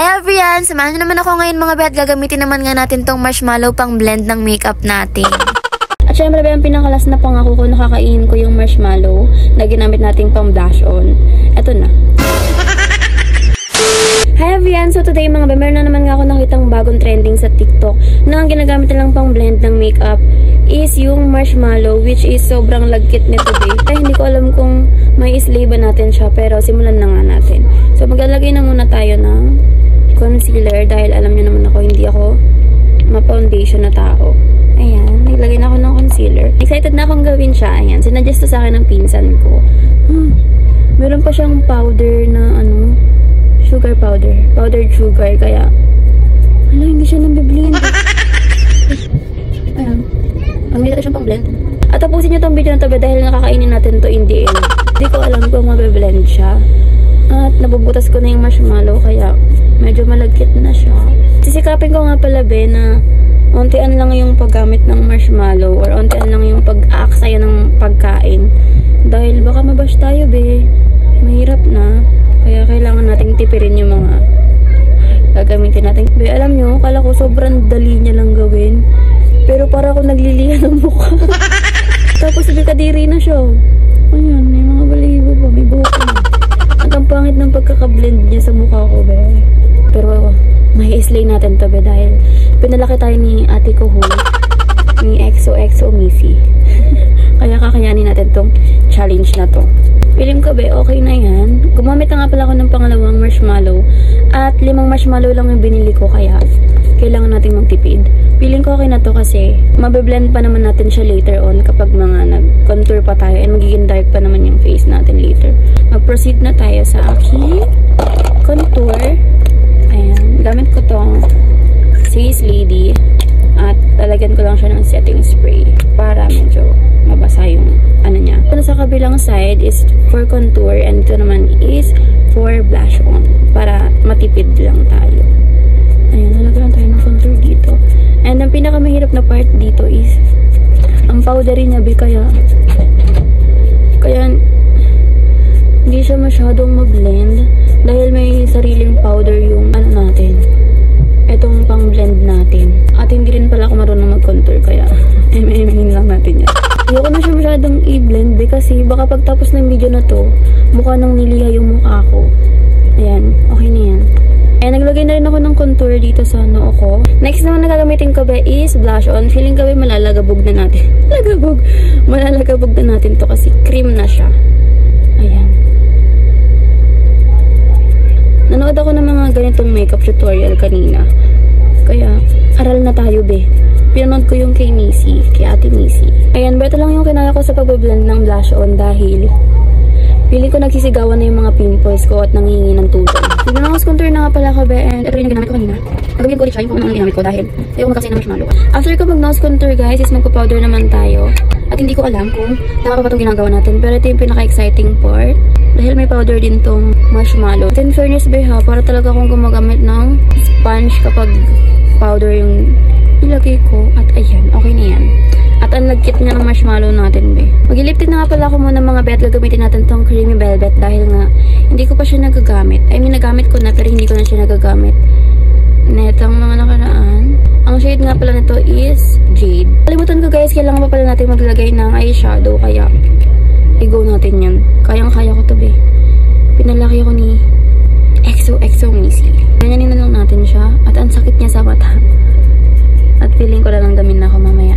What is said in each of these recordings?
Hi everyone! Samahan nyo naman ako ngayon mga bet. Gagamitin naman nga natin tong marshmallow pang blend ng makeup natin. At syempre ba, ang pinakalas na pangako ko, nakakainin ko yung marshmallow na ginamit nating pang blush on. Eto na. Hi everyone! So today mga be, meron na naman nga ako nakitang bagong trending sa TikTok na ang ginagamit nilang pang blend ng makeup is yung marshmallow, which is sobrang lagkit nito be. Ay hindi ko alam kung may islay ba natin siya, pero simulan na nga natin. So maglalagay na muna tayo ng concealer dahil alam niyo naman ako, hindi ako ma-foundation na tao. Ayan, naglagay na ako ng concealer. Excited na akong gawin siya. Ayan, sinuggest to sa akin ng pinsan ko. Meron pa siyang powder na sugar powder. Powdered sugar. Kaya, wala, hindi siya nang-blend. Ayan. Ang nilita siyang pang-blend. At tapusin niyo tong video na to dahil nakakainin natin to in the end. Hindi ko alam kung mabe-blend siya. At nabubutas ko na yung marshmallow. Kaya, medyo malagkit na siya. Sisikapin ko nga pala na ontian lang yung paggamit ng marshmallow or ontian lang yung pag-aaksaya ng pagkain. Dahil baka mabash tayo mahirap na. Kaya kailangan nating tipirin yung mga gagamitin natin. Alam nyo, kala ko sobrang dali niya lang gawin. Pero para ako naglilihan ng mukha. Tapos kadiri na siya. Ayan, may mga balibo pa. May buhok na. At ang pangit ng pagkakablend niya sa mukha ko, Pero may islay natin to, dahil pinalaki tayo ni ate ko ni XOXO Missy. Kaya kakayanin natin tong challenge na to. Feeling ko okay na yan. Gumamit na nga pala ako ng pangalawang marshmallow. At 5 marshmallow lang yung binili ko, kaya kailangan natin magtipid. Feeling ko okay na to kasi mabe-blend pa naman natin siya later on kapag mga nag-contour pa tayo and magiging dark pa naman yung face natin later. Mag-proceed na tayo sa aking contour. Ayan. Gamit ko tong Face Lady at lalagyan ko lang siya ng setting spray para medyo mabasa yung niya. Ito sa kabilang side is for contour and ito naman is for blush on para matipid lang tayo. Ayan, lalagyan tayo ng contour dito. And ang pinakamahirap na part dito is ang powdery niya kaya hindi siya masyadong ma-blend dahil may sariling powder yung natin. Itong pang-blend natin. At hindi rin pala ako marunong mag-contour kaya emahin lang natin yan. Ayoko na siya masyadong i-blend kasi baka pagtapos ng video na to, mukha nang niliha yung mukha ko. Ayan, okay na yan. Ayan, naglagay na rin ako ng contour dito sa noo ko. Next naman na gagamitin ko is blush on. Feeling ko malalagabog na natin. Malalagabog na natin to kasi cream na siya. Ayan. Nanood ako ng mga ganitong makeup tutorial kanina. Kaya, aral na tayo Pinanood ko yung kay Missy, kay ate Missy. Ayan, ito lang yung kinaya ko sa pag-blend ng blush on dahil feeling ko nagsisigawan na yung mga pimples ko at nangingi ng tulong. Nag-nose contour na nga pala ko and ito rin yung ginamit ko kanina. Nagawin ko ulit siya yung kung ano ginamit ko dahil ayaw ko magkasay ng marshmallow. After ko mag-nose contour guys is magpa-powder naman tayo. At hindi ko alam kung tama pa itong ginagawa natin. Pero ito yung pinaka-exciting part. Dahil may powder din tong marshmallow. At in fairness para talaga akong gumagamit ng sponge kapag powder yung ilagay ko. At ayan, okay na yan. At ang lagkit niya ng marshmallow natin Mag-lip tint na nga pala ako muna mga bet. Gagamitin natin tong creamy velvet dahil nga hindi ko pa siya nagagamit. I mean, nagamit ko na pero hindi ko na siya nagagamit. Netang mga nakaraan. Ang shade nga pala nito is Jade. Kalimutan ko guys, kailangan pa pala natin maglagay ng eyeshadow kaya i-go natin yan. Kayang-kaya ko to Pinalaki ako ni XOXO Missy. Ganyanin na lang natin siya at ang sakit niya sa mata. At feeling ko lang damin na ako mamaya.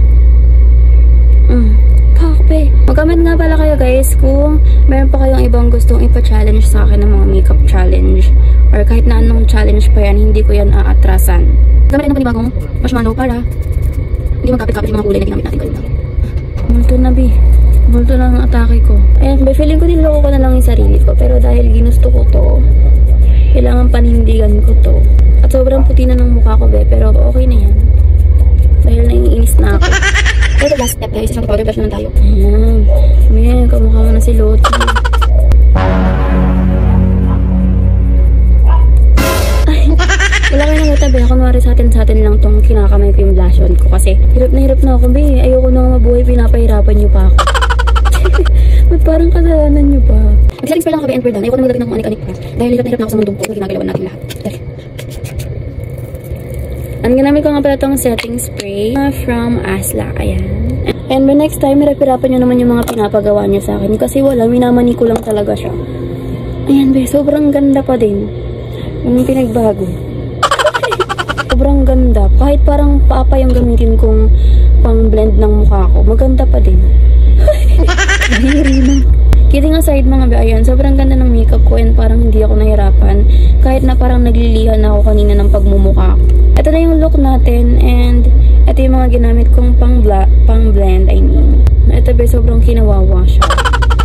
Magamit nga pala kayo guys kung meron pa kayong ibang gustong ipa-challenge sa akin ng mga makeup challenge or kahit na anong challenge pa yan, hindi ko yan aatrasan. Gamitin ng panibagong marshmallow para hindi magkapit-kapit yung mga kulay na ginamit natin kanina. Multo na multo na ang atake ko. Ayan, feeling ko niloko ko na lang yung sarili ko pero dahil ginusto ko to, kailangan panindigan ko to. At sobrang puti na ng mukha ko pero okay na yan. Dahil naiinis na ako. Ito last step guys, isang powder brush naman tayo. Ayan, kamukha mo na si Loti. Ay, wala kayo nang utabi. Kunwari sa atin lang tong kinakamay ko yung blush on ko. Kasi hirap na ako ayoko na mabuhay, pinapahirapan nyo pa ako. Ba't parang kasalanan nyo pa? Mag-settings pa lang ako and we're done. Ayoko na maglagay ng kung anik-anik pa. Dahil hirap na ako sa mundong ko. Ginagalawan natin lahat. Gamit ko nga pala itong setting spray from Asla. Ayan. And by next time, hirap-hirapan nyo naman yung mga pinapagawa niya sa akin. Kasi wala, minamani ko lang talaga siya. Ayan, be. Sobrang ganda pa din. Yung pinagbago. Sobrang ganda. Kahit parang papa yung gamitin kong pang-blend ng mukha ko. Maganda pa din. Kidding aside mga be, ayan, sobrang ganda ng makeup ko and parang hindi ako nahirapan. Kahit na parang naglilihan na ako kanina ng pagmumukha. Ito na yung look natin and ito yung mga ginamit kong pang-blend, I mean. Ito be, sobrang kinawawa siya.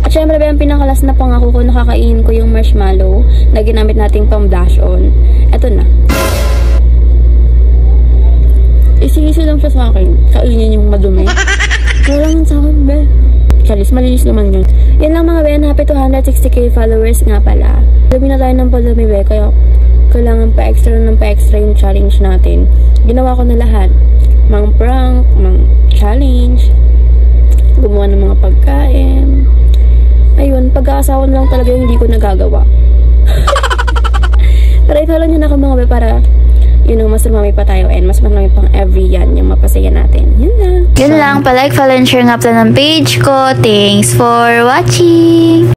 At syempre be, ang pinakalas na pangako ko, nakakainin ko yung marshmallow na ginamit nating pang-blush on. Ito na. Isingisi lang siya sa akin. Kainin yung madumi. Wala lang sa akin, be. Charis, malinis naman yun. Yan lang mga be, happy 260k followers nga pala. Dami na tayo ng padami be, kaya kailangan pa-extra yung challenge natin. Ginawa ko na lahat. Mang prank, mang challenge, gumawa ng mga pagkain. Ayun, pag-aasawan lang talaga yung hindi ko nagagawa. Pero i-follow nyo na ako mga be para mas marami pa tayo and mas marami pang every yan yung mapasaya natin. Yun lang. Yun lang, palike, follow, and share nga pala ng page ko. Thanks for watching!